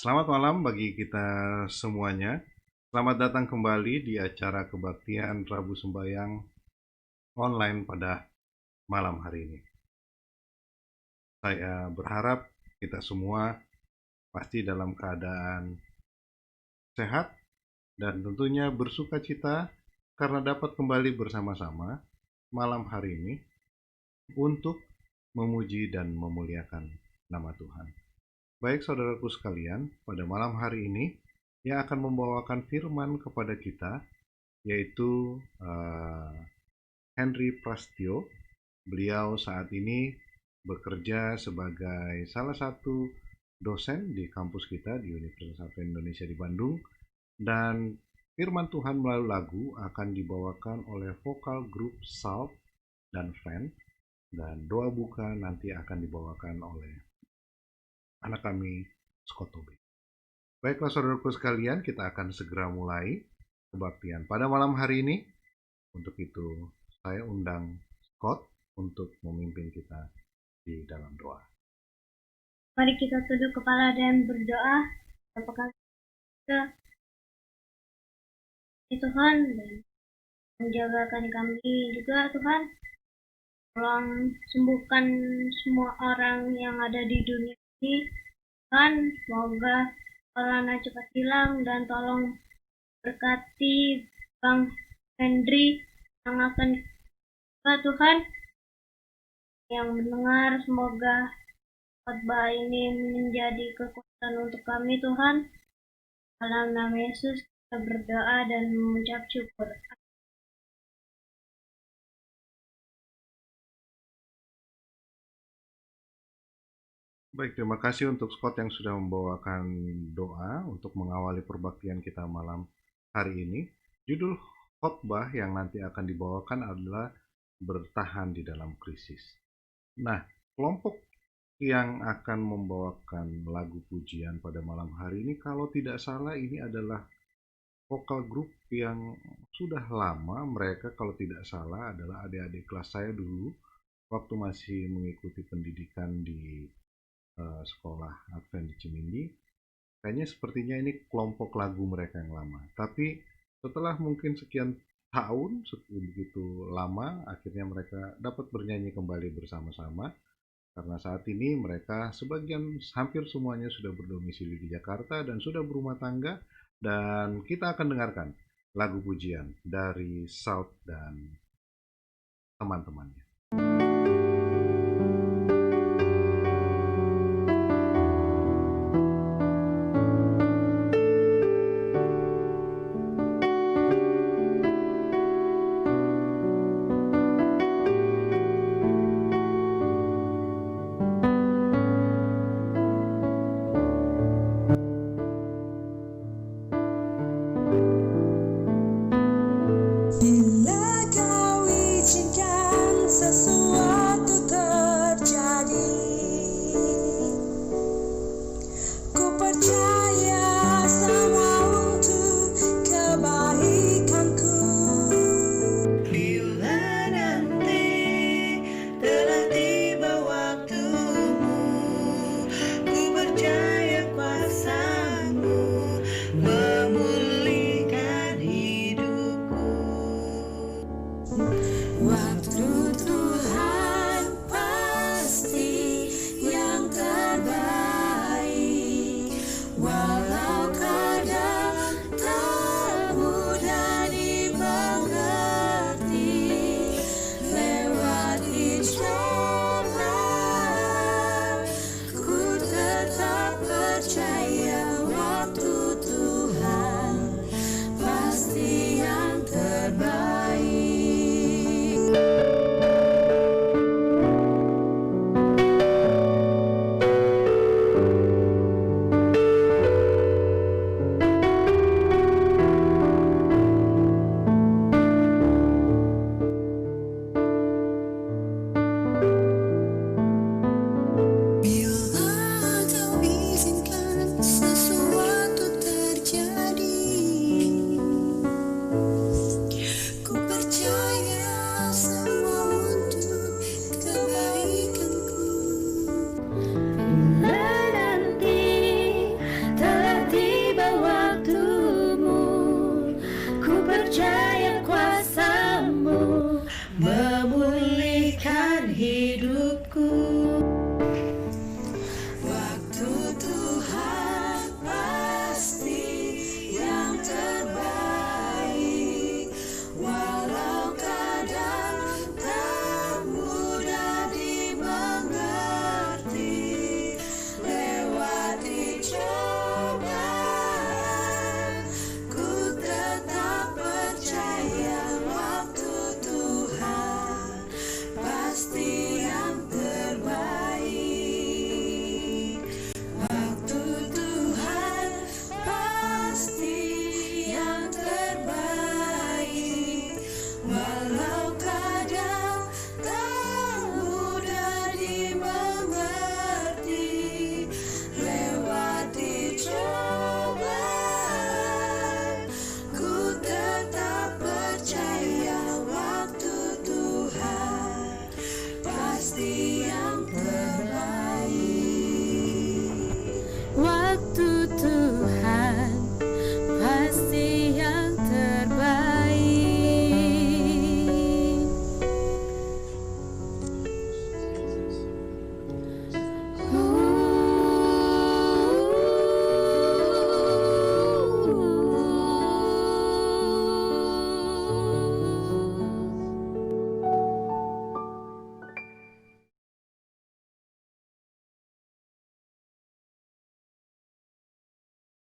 Selamat malam bagi kita semuanya. Selamat datang kembali di acara kebaktian Rabu Sembayang online pada malam hari ini. Saya berharap kita semua pasti dalam keadaan sehat dan tentunya bersuka cita karena dapat kembali bersama-sama malam hari ini untuk memuji dan memuliakan nama Tuhan. Baik saudaraku sekalian, pada malam hari ini yang akan membawakan firman kepada kita yaitu Henry Prastio. Beliau saat ini bekerja sebagai salah satu dosen di kampus kita di Universitas Indonesia di Bandung, dan firman Tuhan melalui lagu akan dibawakan oleh vokal grup Salt dan Friend, dan doa buka nanti akan dibawakan oleh anak kami Scott Tobey. Baiklah saudaraku sekalian, kita akan segera mulai kebaktian pada malam hari ini. Untuk itu saya undang Scott untuk memimpin kita di dalam doa. Mari kita tunduk kepala dan berdoa. Apakah kita Tuhan dan menjagakan kami juga Tuhan. Tolong sembuhkan semua orang yang ada di dunia ini. Tuhan, semoga corona cepat hilang dan tolong berkati Bang Henry yang akan Tuhan yang mendengar, semoga khotbah ini menjadi kekuatan untuk kami Tuhan. Dalam nama Yesus kita berdoa dan mengucap syukur. Baik, terima kasih untuk Scott yang sudah membawakan doa untuk mengawali perbaktian kita malam hari ini. Judul khotbah yang nanti akan dibawakan adalah bertahan di dalam krisis. Nah, kelompok yang akan membawakan lagu pujian pada malam hari ini, kalau tidak salah ini adalah vokal grup yang sudah lama. Mereka kalau tidak salah adalah adik-adik kelas saya dulu waktu masih mengikuti pendidikan di sekolah Advent di Cimindi. Kayaknya sepertinya ini kelompok lagu mereka yang lama. Tapi setelah mungkin sekian tahun, begitu lama, akhirnya mereka dapat bernyanyi kembali bersama-sama. Karena saat ini mereka sebagian hampir semuanya sudah berdomisili di Jakarta dan sudah berumah tangga. Dan kita akan dengarkan lagu pujian dari Salt dan teman-temannya. Bila kau izinkan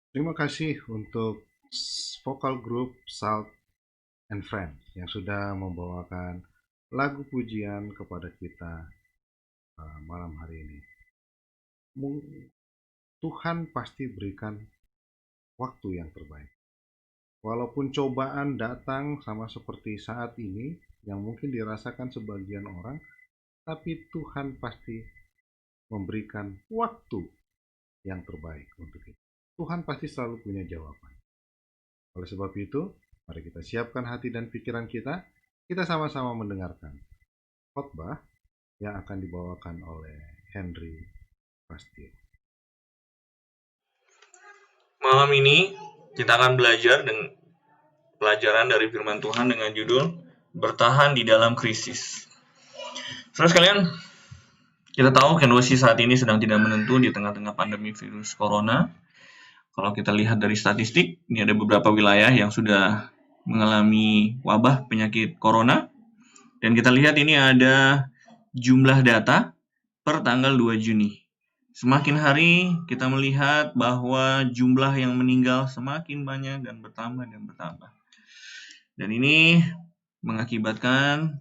Terima kasih untuk vokal grup Salt and Friends yang sudah membawakan lagu pujian kepada kita malam hari ini. Tuhan pasti berikan waktu yang terbaik. Walaupun cobaan datang sama seperti saat ini, yang mungkin dirasakan sebagian orang, tapi Tuhan pasti memberikan waktu yang terbaik untuk kita. Tuhan pasti selalu punya jawaban. Oleh sebab itu, mari kita siapkan hati dan pikiran kita. Kita sama-sama mendengarkan khotbah yang akan dibawakan oleh Henry Prastio. Malam ini kita akan belajar dengan pelajaran dari firman Tuhan dengan judul Bertahan di dalam Krisis. Saudara sekalian, kita tahu kondisi saat ini sedang tidak menentu di tengah-tengah pandemi virus corona. Kalau kita lihat dari statistik, ini ada beberapa wilayah yang sudah mengalami wabah penyakit corona. Dan kita lihat ini ada jumlah data per tanggal 2 Juni. Semakin hari kita melihat bahwa jumlah yang meninggal semakin banyak dan bertambah dan bertambah. Dan ini mengakibatkan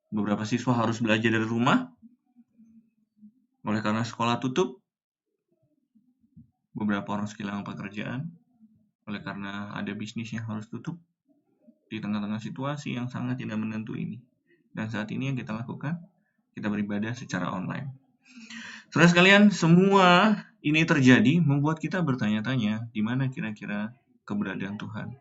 beberapa siswa harus belajar dari rumah. Oleh karena sekolah tutup, beberapa orang kehilangan pekerjaan. Oleh karena ada bisnis yang harus tutup di tengah-tengah situasi yang sangat tidak menentu ini. Dan saat ini yang kita lakukan, kita beribadah secara online. Saudara sekalian, semua ini terjadi membuat kita bertanya-tanya, di mana kira-kira keberadaan Tuhan?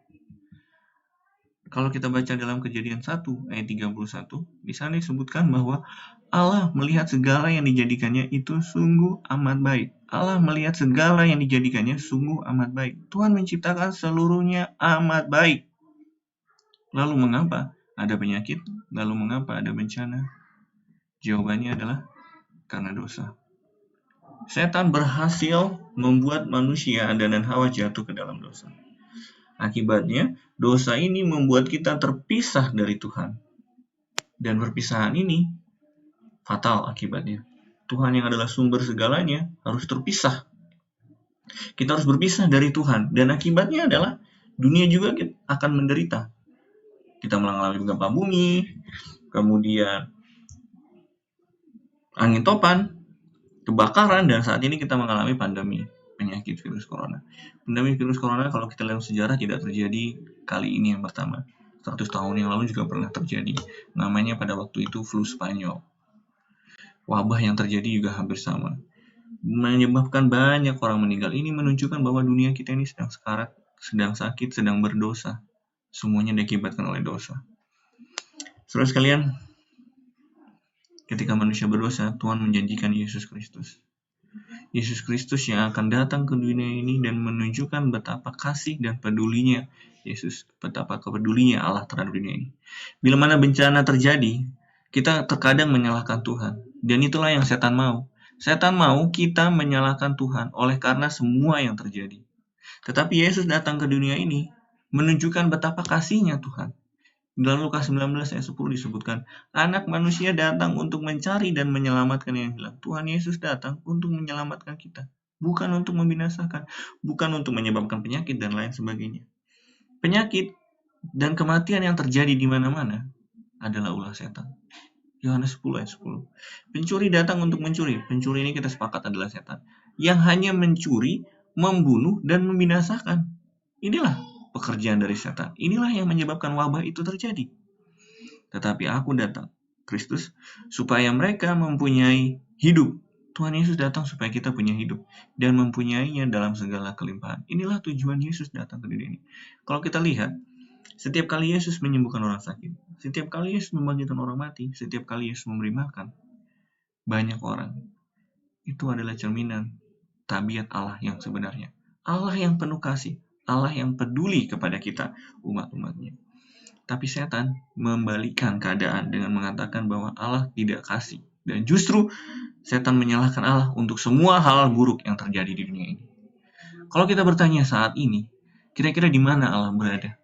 Kalau kita baca dalam Kejadian 1 ayat 31, di sana disebutkan bahwa Allah melihat segala yang dijadikannya itu sungguh amat baik. Allah melihat segala yang dijadikannya sungguh amat baik. Tuhan menciptakan seluruhnya amat baik. Lalu mengapa ada penyakit? Lalu mengapa ada bencana? Jawabannya adalah karena dosa. Setan berhasil membuat manusia Adam dan Hawa jatuh ke dalam dosa. Akibatnya, dosa ini membuat kita terpisah dari Tuhan. Dan perpisahan ini fatal akibatnya. Tuhan yang adalah sumber segalanya harus terpisah. Kita harus berpisah dari Tuhan. Dan akibatnya adalah dunia juga akan menderita. Kita mengalami gempa bumi, kemudian angin topan, kebakaran, dan saat ini kita mengalami pandemi penyakit virus corona. Pandemi virus corona kalau kita lihat sejarah tidak terjadi kali ini yang pertama. 100 tahun yang lalu juga pernah terjadi. Namanya pada waktu itu flu Spanyol. Wabah yang terjadi juga hampir sama. Menyebabkan banyak orang meninggal. Ini menunjukkan bahwa dunia kita ini sedang sekarat, sedang sakit, sedang berdosa. Semuanya diakibatkan oleh dosa. Saudara sekalian, ketika manusia berdosa, Tuhan menjanjikan Yesus Kristus. Yesus Kristus yang akan datang ke dunia ini dan menunjukkan betapa kasih dan pedulinya Yesus, betapa kepedulinya Allah terhadap dunia ini. Bila mana bencana terjadi, kita terkadang menyalahkan Tuhan. Dan itulah yang setan mau. Setan mau kita menyalahkan Tuhan oleh karena semua yang terjadi. Tetapi Yesus datang ke dunia ini menunjukkan betapa kasihnya Tuhan. Dalam Lukas 19 ayat 10 disebutkan, anak manusia datang untuk mencari dan menyelamatkan yang hilang. Tuhan Yesus datang untuk menyelamatkan kita. Bukan untuk membinasakan, bukan untuk menyebabkan penyakit dan lain sebagainya. Penyakit dan kematian yang terjadi di mana-mana adalah ulah setan. Yohanes 10 ayat 10. Pencuri datang untuk mencuri. Pencuri ini kita sepakat adalah setan. Yang hanya mencuri, membunuh, dan membinasakan. Inilah pekerjaan dari setan. Inilah yang menyebabkan wabah itu terjadi. Tetapi aku datang, Kristus, supaya mereka mempunyai hidup. Tuhan Yesus datang supaya kita punya hidup dan mempunyainya dalam segala kelimpahan. Inilah tujuan Yesus datang ke dunia ini. Kalau kita lihat, setiap kali Yesus menyembuhkan orang sakit, setiap kali Yesus membangkitkan orang mati, setiap kali Yesus memberi makan banyak orang, itu adalah cerminan tabiat Allah yang sebenarnya. Allah yang penuh kasih, Allah yang peduli kepada kita, umat-umatnya. Tapi setan membalikkan keadaan dengan mengatakan bahwa Allah tidak kasih. Dan justru setan menyalahkan Allah untuk semua hal buruk yang terjadi di dunia ini. Kalau kita bertanya saat ini, kira-kira di mana Allah berada?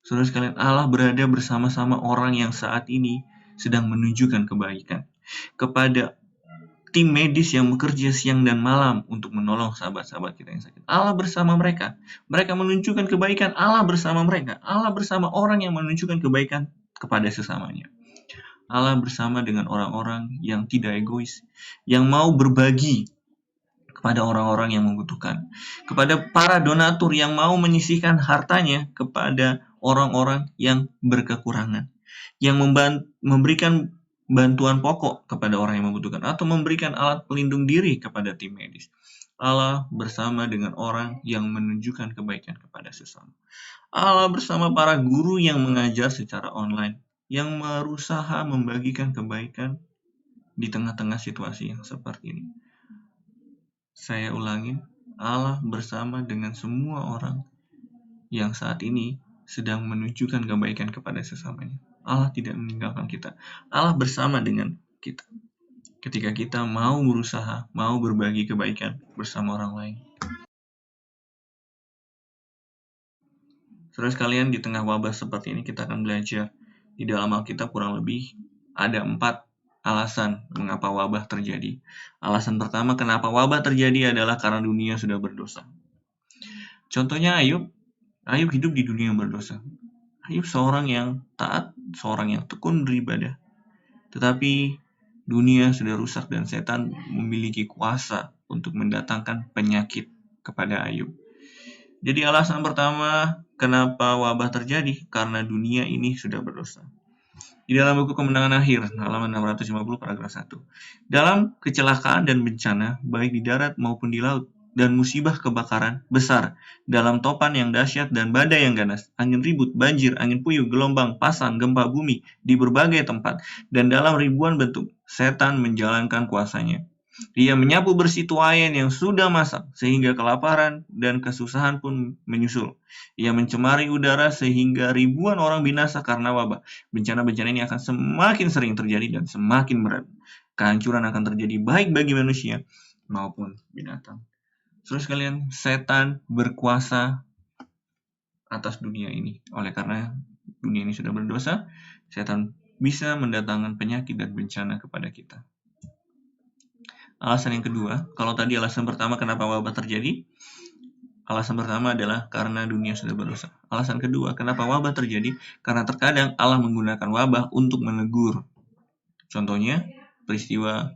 Saudara sekalian, Allah berada bersama-sama orang yang saat ini sedang menunjukkan kebaikan kepada tim medis yang bekerja siang dan malam untuk menolong sahabat-sahabat kita yang sakit. Allah bersama mereka. Mereka menunjukkan kebaikan, Allah bersama mereka. Allah bersama orang yang menunjukkan kebaikan kepada sesamanya. Allah bersama dengan orang-orang yang tidak egois, yang mau berbagi kepada orang-orang yang membutuhkan, kepada para donatur yang mau menyisihkan hartanya kepada orang-orang yang berkekurangan, yang memberikan bantuan pokok kepada orang yang membutuhkan, atau memberikan alat pelindung diri kepada tim medis. Allah bersama dengan orang yang menunjukkan kebaikan kepada sesama. Allah bersama para guru yang mengajar secara online, yang berusaha membagikan kebaikan di tengah-tengah situasi yang seperti ini. Saya ulangi, Allah bersama dengan semua orang yang saat ini sedang menunjukkan kebaikan kepada sesamanya. Allah tidak meninggalkan kita. Allah bersama dengan kita. Ketika kita mau berusaha, mau berbagi kebaikan bersama orang lain. Saudara sekalian, di tengah wabah seperti ini kita akan belajar di dalam Alkitab kurang lebih ada 4 alasan mengapa wabah terjadi. Alasan pertama kenapa wabah terjadi adalah karena dunia sudah berdosa. Contohnya Ayub hidup di dunia yang berdosa. Ayub seorang yang taat, seorang yang tekun beribadah. Tetapi dunia sudah rusak dan setan memiliki kuasa untuk mendatangkan penyakit kepada Ayub. Jadi alasan pertama kenapa wabah terjadi karena dunia ini sudah berdosa. Di dalam buku Kemenangan Akhir, halaman 650 paragraf 1. Dalam kecelakaan dan bencana, baik di darat maupun di laut, dan musibah kebakaran besar, dalam topan yang dahsyat dan badai yang ganas, angin ribut, banjir, angin puyuh, gelombang, pasang, gempa bumi, di berbagai tempat, dan dalam ribuan bentuk, setan menjalankan kuasanya. Dia menyapu bersih tuayan yang sudah masak, sehingga kelaparan dan kesusahan pun menyusul. Ia mencemari udara sehingga ribuan orang binasa karena wabah. Bencana-bencana ini akan semakin sering terjadi dan semakin berat. Kehancuran akan terjadi baik bagi manusia maupun binatang. Saudara sekalian, setan berkuasa atas dunia ini. Oleh karena dunia ini sudah berdosa, setan bisa mendatangkan penyakit dan bencana kepada kita. Alasan yang kedua, kalau tadi alasan pertama kenapa wabah terjadi, alasan pertama adalah karena dunia sudah berdosa. Alasan kedua, kenapa wabah terjadi, karena terkadang Allah menggunakan wabah untuk menegur. Contohnya, peristiwa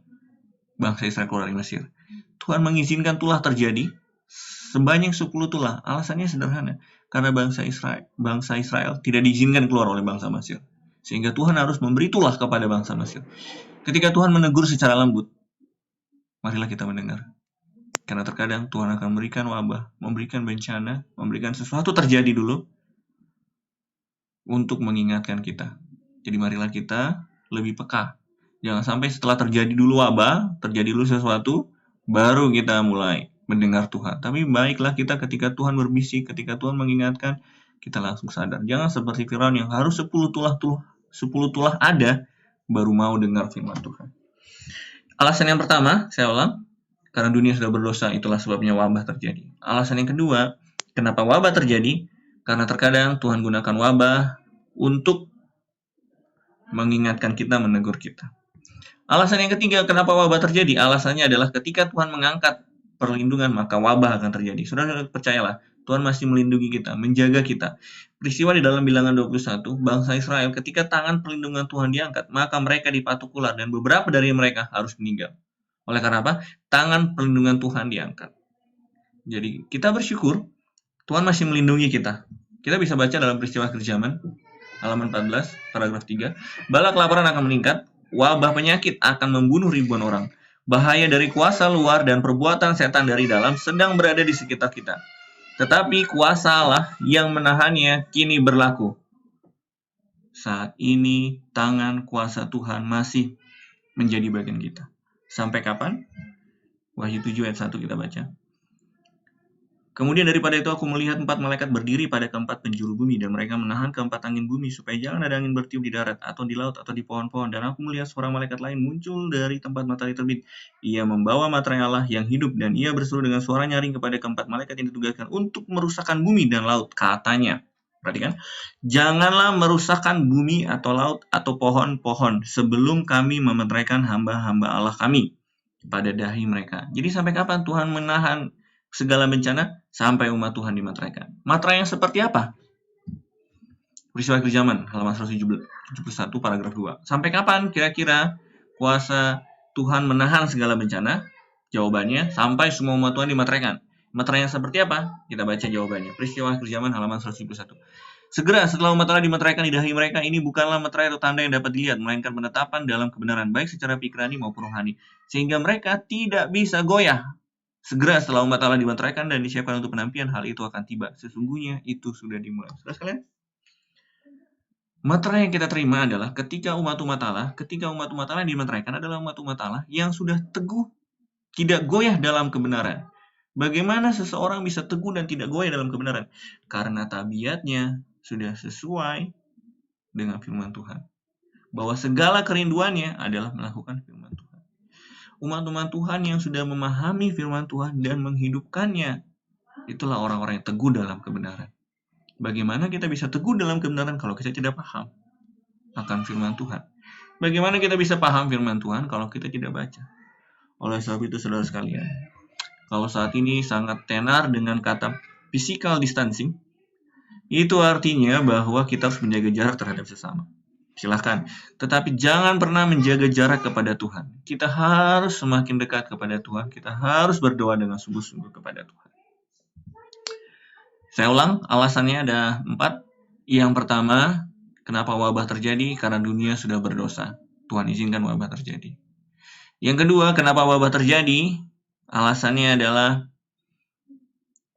bangsa Israel keluar dari Mesir. Tuhan mengizinkan tulah terjadi sebanyak 10 tulah. Alasannya sederhana, karena bangsa Israel tidak diizinkan keluar oleh bangsa Mesir. Sehingga Tuhan harus memberi tulah kepada bangsa Mesir. Ketika Tuhan menegur secara lembut, marilah kita mendengar. Karena terkadang Tuhan akan memberikan wabah, memberikan bencana, memberikan sesuatu terjadi dulu untuk mengingatkan kita. Jadi marilah kita lebih peka. Jangan sampai setelah terjadi dulu wabah, terjadi dulu sesuatu, baru kita mulai mendengar Tuhan. Tapi baiklah kita ketika Tuhan berbisik, ketika Tuhan mengingatkan, kita langsung sadar. Jangan seperti Firaun yang harus 10 tulah ada, baru mau dengar firman Tuhan. Alasan yang pertama, saya ulang, karena dunia sudah berdosa, itulah sebabnya wabah terjadi. Alasan yang kedua, kenapa wabah terjadi? Karena terkadang Tuhan gunakan wabah untuk mengingatkan kita, menegur kita. Alasan yang ketiga, kenapa wabah terjadi? Alasannya adalah ketika Tuhan mengangkat perlindungan, maka wabah akan terjadi. Saudara percayalah, Tuhan masih melindungi kita, menjaga kita. Peristiwa di dalam Bilangan 21, bangsa Israel ketika tangan perlindungan Tuhan diangkat, maka mereka dipatuk ular dan beberapa dari mereka harus meninggal. Oleh karena apa? Tangan perlindungan Tuhan diangkat. Jadi kita bersyukur Tuhan masih melindungi kita. Kita bisa baca dalam peristiwa akhir zaman, halaman 14, paragraf 3. Bala kelaparan akan meningkat, wabah penyakit akan membunuh ribuan orang. Bahaya dari kuasa luar dan perbuatan setan dari dalam sedang berada di sekitar kita. Tetapi kuasa Allah yang menahannya kini berlaku. Saat ini tangan kuasa Tuhan masih menjadi bagian kita. Sampai kapan? Wahyu 7 ayat 1 kita baca. Kemudian daripada itu aku melihat 4 malaikat berdiri pada keempat penjuru bumi, dan mereka menahan keempat angin bumi supaya jangan ada angin bertiup di darat atau di laut atau di pohon-pohon. Dan aku melihat seorang malaikat lain muncul dari tempat matahari terbit. Ia membawa materai Allah yang hidup, dan ia berseru dengan suara nyaring kepada keempat malaikat yang ditugaskan untuk merusakkan bumi dan laut. Katanya, perhatikan, janganlah merusakkan bumi atau laut atau pohon-pohon sebelum kami memeteraikan hamba-hamba Allah kami. pada dahi mereka. Jadi sampai kapan Tuhan menahan segala bencana? Sampai umat Tuhan dimateraikan. Materai yang seperti apa? Peristiwa Akhir Zaman, halaman 171, paragraf 2. Sampai kapan kira-kira kuasa Tuhan menahan segala bencana? Jawabannya, sampai semua umat Tuhan dimateraikan. Materai yang seperti apa? Kita baca jawabannya. Peristiwa Akhir Zaman, halaman 171. Segera setelah umat Allah dimateraikan di dahi mereka, ini bukanlah materai atau tanda yang dapat dilihat, melainkan penetapan dalam kebenaran, baik secara pikrani maupun rohani. Sehingga mereka tidak bisa goyah. Segera setelah umat Allah dimateraikan dan disiapkan untuk penantian, hal itu akan tiba. Sesungguhnya itu sudah dimulai. Saudara sekalian, materai yang kita terima adalah ketika umat-umat Allah yang dimateraikan adalah umat-umat Allah yang sudah teguh, tidak goyah dalam kebenaran. Bagaimana seseorang bisa teguh dan tidak goyah dalam kebenaran? Karena tabiatnya sudah sesuai dengan firman Tuhan. Bahwa segala kerinduannya adalah melakukan firman Tuhan. Umat-umat Tuhan yang sudah memahami firman Tuhan dan menghidupkannya, itulah orang-orang yang teguh dalam kebenaran. Bagaimana kita bisa teguh dalam kebenaran kalau kita tidak paham akan firman Tuhan? Bagaimana kita bisa paham firman Tuhan kalau kita tidak baca? Oleh sebab itu, saudara sekalian, kalau saat ini sangat tenar dengan kata physical distancing, itu artinya bahwa kita harus menjaga jarak terhadap sesama. Silahkan, tetapi jangan pernah menjaga jarak kepada Tuhan. Kita harus semakin dekat kepada Tuhan. Kita harus berdoa dengan sungguh-sungguh kepada Tuhan. Saya ulang, alasannya ada 4. Yang pertama, kenapa wabah terjadi? Karena dunia sudah berdosa. Tuhan izinkan wabah terjadi. Yang kedua, kenapa wabah terjadi? Alasannya adalah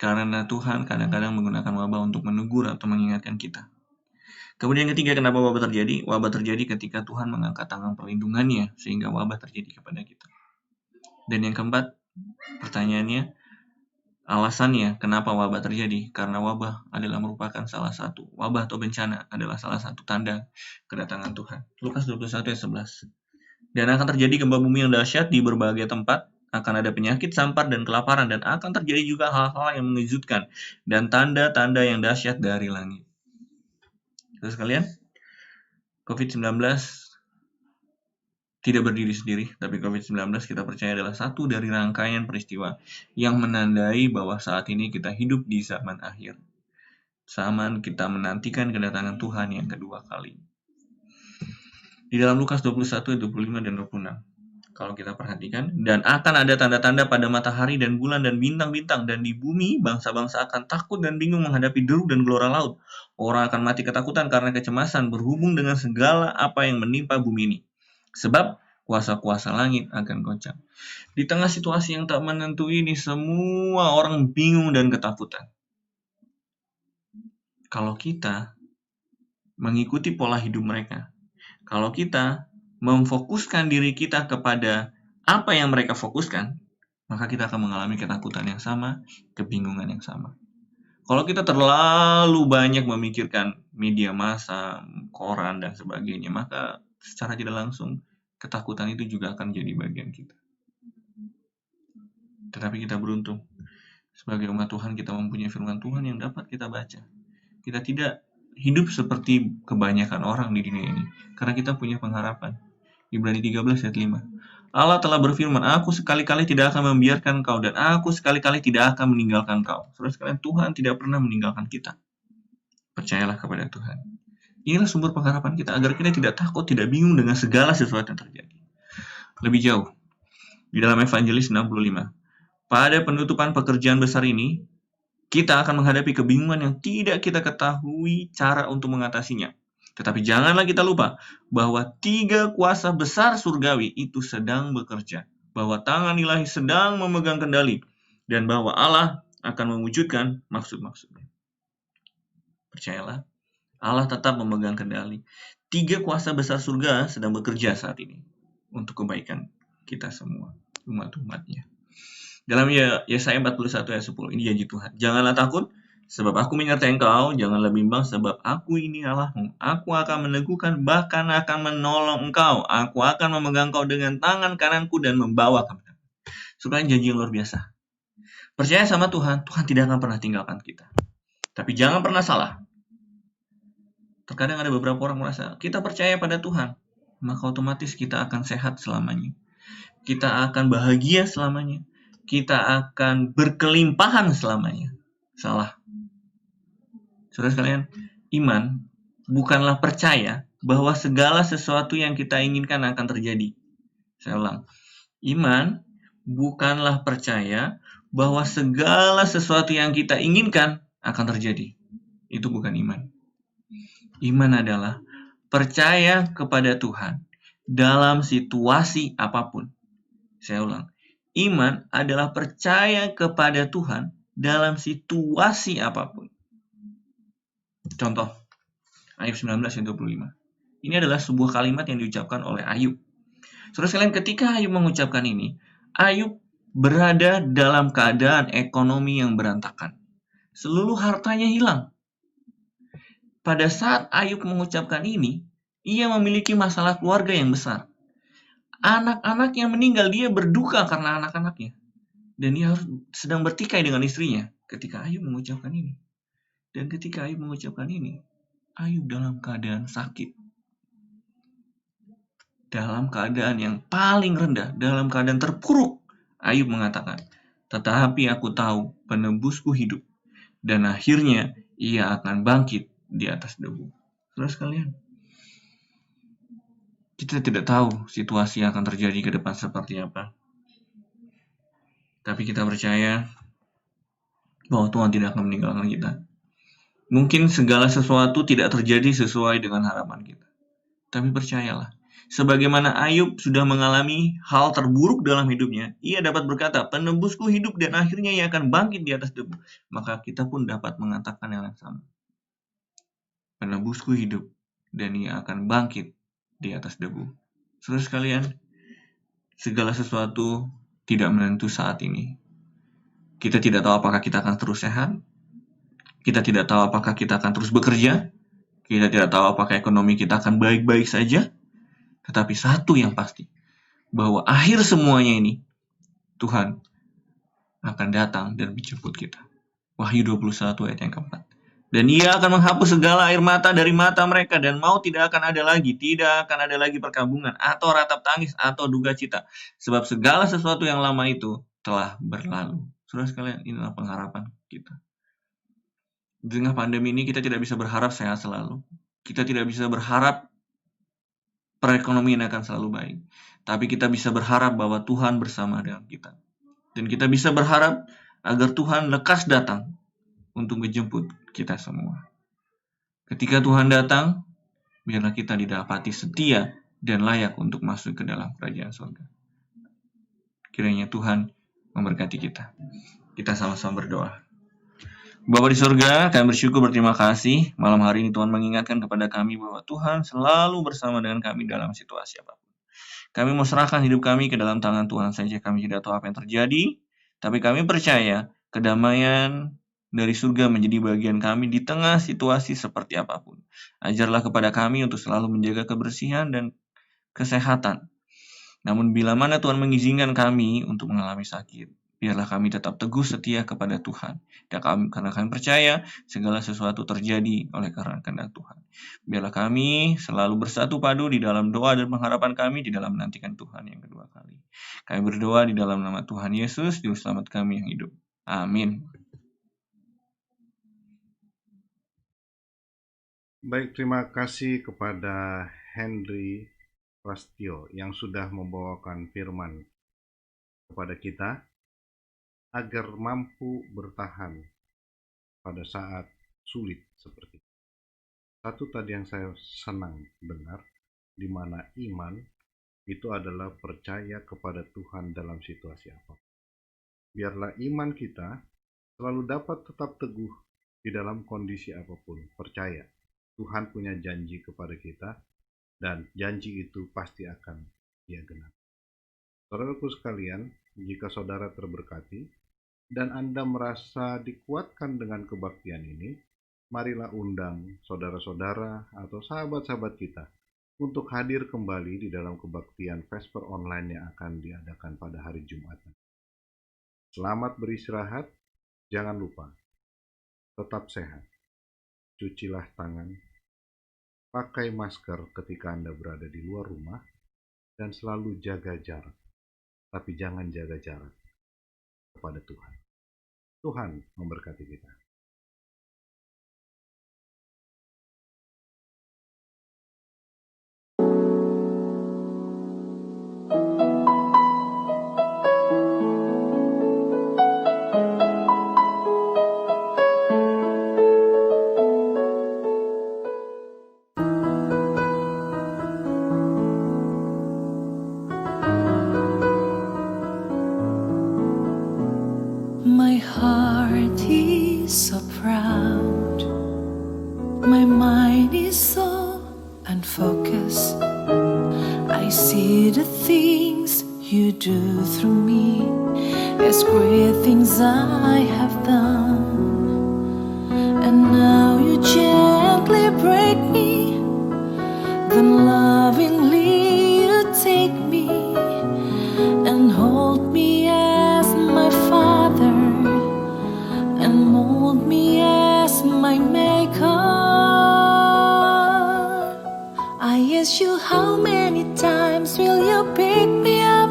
karena Tuhan kadang-kadang menggunakan wabah untuk menegur atau mengingatkan kita. Kemudian yang ketiga, kenapa wabah terjadi? Wabah terjadi ketika Tuhan mengangkat tangan perlindungannya sehingga wabah terjadi kepada kita. Dan yang keempat, pertanyaannya, alasannya kenapa wabah terjadi? Karena wabah adalah merupakan salah satu, wabah atau bencana adalah salah satu tanda kedatangan Tuhan. Lukas 21 ayat 11. Dan akan terjadi gempa bumi yang dahsyat di berbagai tempat, akan ada penyakit, sampar, dan kelaparan, dan akan terjadi juga hal-hal yang mengejutkan dan tanda-tanda yang dahsyat dari langit. Terus kalian, COVID-19 tidak berdiri sendiri, tapi COVID-19 kita percaya adalah satu dari rangkaian peristiwa yang menandai bahwa saat ini kita hidup di zaman akhir. Zaman kita menantikan kedatangan Tuhan yang kedua kali. Di dalam Lukas 21, 25, dan 26. Kalau kita perhatikan, dan akan ada tanda-tanda pada matahari dan bulan dan bintang-bintang, dan di bumi bangsa-bangsa akan takut dan bingung menghadapi deru dan gelora laut. Orang akan mati ketakutan karena kecemasan berhubung dengan segala apa yang menimpa bumi ini. Sebab kuasa-kuasa langit akan goncang. Di tengah situasi yang tak menentu ini, semua orang bingung dan ketakutan. Kalau kita mengikuti pola hidup mereka, kalau kita memfokuskan diri kita kepada apa yang mereka fokuskan, maka kita akan mengalami ketakutan yang sama, kebingungan yang sama. Kalau kita terlalu banyak memikirkan media massa, koran, dan sebagainya, maka secara tidak langsung ketakutan itu juga akan jadi bagian kita. Tetapi kita beruntung. Sebagai umat Tuhan, kita mempunyai firman Tuhan yang dapat kita baca. Kita tidak hidup seperti kebanyakan orang di dunia ini, karena kita punya pengharapan. Ibrani 13 ayat 5. Allah telah berfirman, aku sekali-kali tidak akan membiarkan kau, dan aku sekali-kali tidak akan meninggalkan kau. Saudara sekalian, Tuhan tidak pernah meninggalkan kita. Percayalah kepada Tuhan. Inilah sumber pengharapan kita, agar kita tidak takut, tidak bingung dengan segala sesuatu yang terjadi. Lebih jauh, di dalam Evangelis 65, pada penutupan pekerjaan besar ini, kita akan menghadapi kebingungan yang tidak kita ketahui cara untuk mengatasinya. Tetapi janganlah kita lupa bahwa 3 kuasa besar surgawi itu sedang bekerja, bahwa tangan ilahi sedang memegang kendali, dan bahwa Allah akan mewujudkan maksud-maksudnya. Percayalah, Allah tetap memegang kendali. 3 kuasa besar surga sedang bekerja saat ini untuk kebaikan kita semua, umat-umatnya. Dalam Yesaya 41 ayat 10, ini janji Tuhan. Janganlah takut, sebab aku menyertai engkau. Janganlah bimbang, sebab aku ini Allahmu. Aku akan meneguhkan, bahkan akan menolong engkau. Aku akan memegang engkau dengan tangan kananku dan membawa kamu. Supaya janji yang luar biasa. Percaya sama Tuhan, Tuhan tidak akan pernah tinggalkan kita. Tapi jangan pernah salah. Terkadang ada beberapa orang merasa, kita percaya pada Tuhan, maka otomatis kita akan sehat selamanya. kita akan bahagia selamanya, kita akan berkelimpahan selamanya. Salah. Saudara sekalian, iman bukanlah percaya bahwa segala sesuatu yang kita inginkan akan terjadi. Saya ulang, iman bukanlah percaya bahwa segala sesuatu yang kita inginkan akan terjadi. Itu bukan iman. Iman adalah percaya kepada Tuhan dalam situasi apapun. Saya ulang, iman adalah percaya kepada Tuhan dalam situasi apapun. Contoh, Ayub 19 ayat 25. Ini adalah sebuah kalimat yang diucapkan oleh Ayub. Saudara sekalian, ketika Ayub mengucapkan ini, Ayub berada dalam keadaan ekonomi yang berantakan. Seluruh hartanya hilang. Pada saat Ayub mengucapkan ini, ia memiliki masalah keluarga yang besar. Anak-anaknya meninggal, dia berduka karena anak-anaknya. Dan dia harus sedang bertikai dengan istrinya ketika Ayub mengucapkan ini. Dan ketika Ayub mengucapkan ini, Ayub dalam keadaan sakit. Dalam keadaan yang paling rendah, dalam keadaan terpuruk, Ayub mengatakan, "Tetapi aku tahu penebusku hidup, dan akhirnya ia akan bangkit di atas debu." Saudara sekalian, kita tidak tahu situasi yang akan terjadi ke depan seperti apa. Tapi kita percaya bahwa Tuhan tidak akan meninggalkan kita. Mungkin segala sesuatu tidak terjadi sesuai dengan harapan kita. Tapi percayalah, sebagaimana Ayub sudah mengalami hal terburuk dalam hidupnya, ia dapat berkata, "Penebusku hidup dan akhirnya ia akan bangkit di atas debu." Maka kita pun dapat mengatakan yang sama. Penebusku hidup dan ia akan bangkit di atas debu. Saudara sekalian, segala sesuatu tidak menentu saat ini. Kita tidak tahu apakah kita akan terus sehat. Kita tidak tahu apakah kita akan terus bekerja. Kita tidak tahu apakah ekonomi kita akan baik-baik saja. Tetapi satu yang pasti, bahwa akhir semuanya ini, Tuhan akan datang dan menjemput kita. Wahyu 21 ayat yang keempat. Dan ia akan menghapus segala air mata dari mata mereka, dan maut tidak akan ada lagi. Tidak akan ada lagi perkabungan, atau ratap tangis, atau duka cita. Sebab segala sesuatu yang lama itu telah berlalu. Saudara sekalian, inilah pengharapan kita. Di tengah pandemi ini kita tidak bisa berharap sehat selalu. Kita tidak bisa berharap perekonomian akan selalu baik. Tapi kita bisa berharap bahwa Tuhan bersama dengan kita. Dan kita bisa berharap agar Tuhan lekas datang untuk menjemput kita semua. Ketika Tuhan datang, biarlah kita didapati setia dan layak untuk masuk ke dalam kerajaan surga. Kiranya Tuhan memberkati kita. Kita sama-sama berdoa. Bapa di surga, kami bersyukur berterima kasih. Malam hari ini Tuhan mengingatkan kepada kami bahwa Tuhan selalu bersama dengan kami dalam situasi apapun. Kami mau serahkan hidup kami ke dalam tangan Tuhan saja. Kami tidak tahu apa yang terjadi, tapi kami percaya kedamaian dari surga menjadi bagian kami di tengah situasi seperti apapun. Ajarlah kepada kami untuk selalu menjaga kebersihan dan kesehatan. Namun bila mana Tuhan mengizinkan kami untuk mengalami sakit, biarlah kami tetap teguh setia kepada Tuhan. Dan karena kami percaya segala sesuatu terjadi oleh karena kehendak Tuhan. Biarlah kami selalu bersatu padu di dalam doa dan pengharapan kami di dalam menantikan Tuhan yang kedua kali. Kami berdoa di dalam nama Tuhan Yesus, Juru Selamat kami yang hidup. Amin. Baik, terima kasih kepada Henry Prastio yang sudah membawakan firman kepada kita agar mampu bertahan pada saat sulit seperti itu. Satu tadi yang saya senang dengar, di mana iman itu adalah percaya kepada Tuhan dalam situasi apapun. Biarlah iman kita selalu dapat tetap teguh di dalam kondisi apapun. Percaya Tuhan punya janji kepada kita, dan janji itu pasti akan Dia genapi. Saudaraku sekalian, jika saudara terberkati dan Anda merasa dikuatkan dengan kebaktian ini, marilah undang saudara-saudara atau sahabat-sahabat kita untuk hadir kembali di dalam kebaktian Vesper Online yang akan diadakan pada hari Jumat. Selamat beristirahat, jangan lupa, tetap sehat, cucilah tangan, pakai masker ketika Anda berada di luar rumah, dan selalu jaga jarak. tapi jangan jaga jarak kepada Tuhan. Tuhan memberkati kita. My heart is so proud, my mind is so unfocused. I see the things you do through me as great things I have done. And now you gently break me, then lovingly you take me and hold me as my Father and mold me as my Maker. I ask you, how many times will you pick me up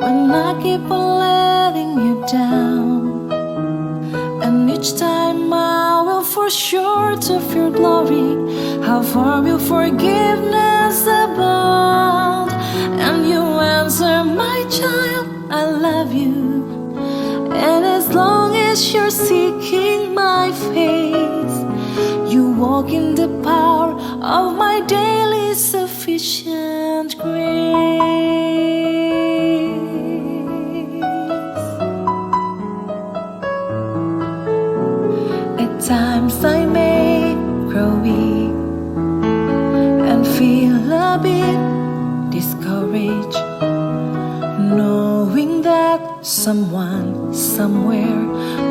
when I keep on letting you down? And each time I will fall short of your glory. How far will forgiveness abound? And you answer, my child, I love you. And as long as you're seeking my face, you walk in the power of my daily sufficient grace. At times I may grow weak and feel a bit discouraged, knowing that someone somewhere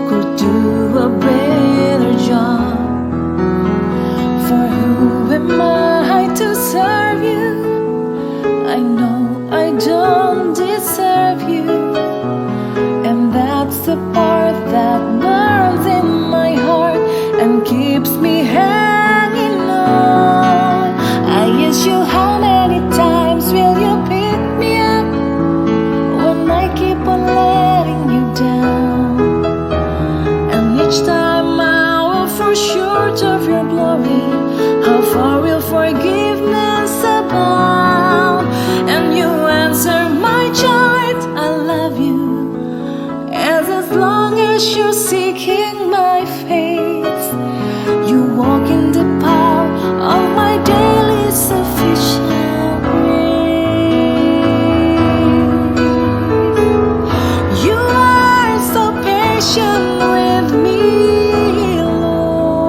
could do a better job. For who am I to serve you? I know I don't deserve you, and that's the part that burns in my heart and keeps me hanging on. I ask you, how many times will you pick me up when I keep on letting you down? And each time I will fall short of your glory. How far will forgiveness abound? And you answer, my child, I love you. As long as you're seeking my face, you walk in the power of my daily sufficient grace. You are so patient with me, Lord.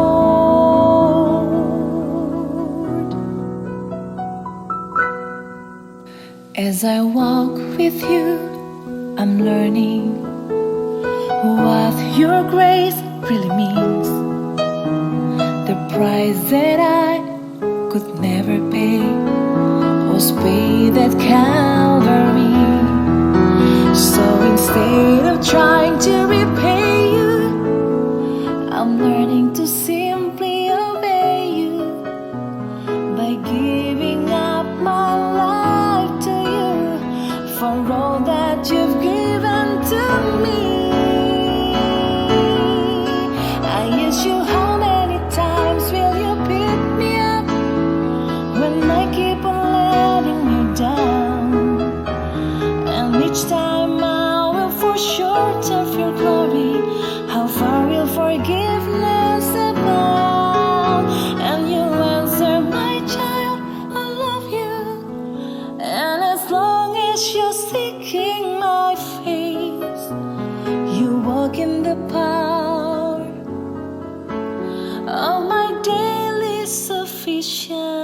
As I walk with you, I'm learning what your grace really means. The price that I could never pay was paid at Calvary. So instead of trying to repay you, I'm learning to simply obey you by giving up my life to you for all that you've given to me. I ask you, how many times will you pick me up when I keep on letting you down? And each time I will fall short of your glory. How far will forgiveness abound? And you answer, my child, I love you. And as long as you're seeking my face, you walk in the power of my daily sufficient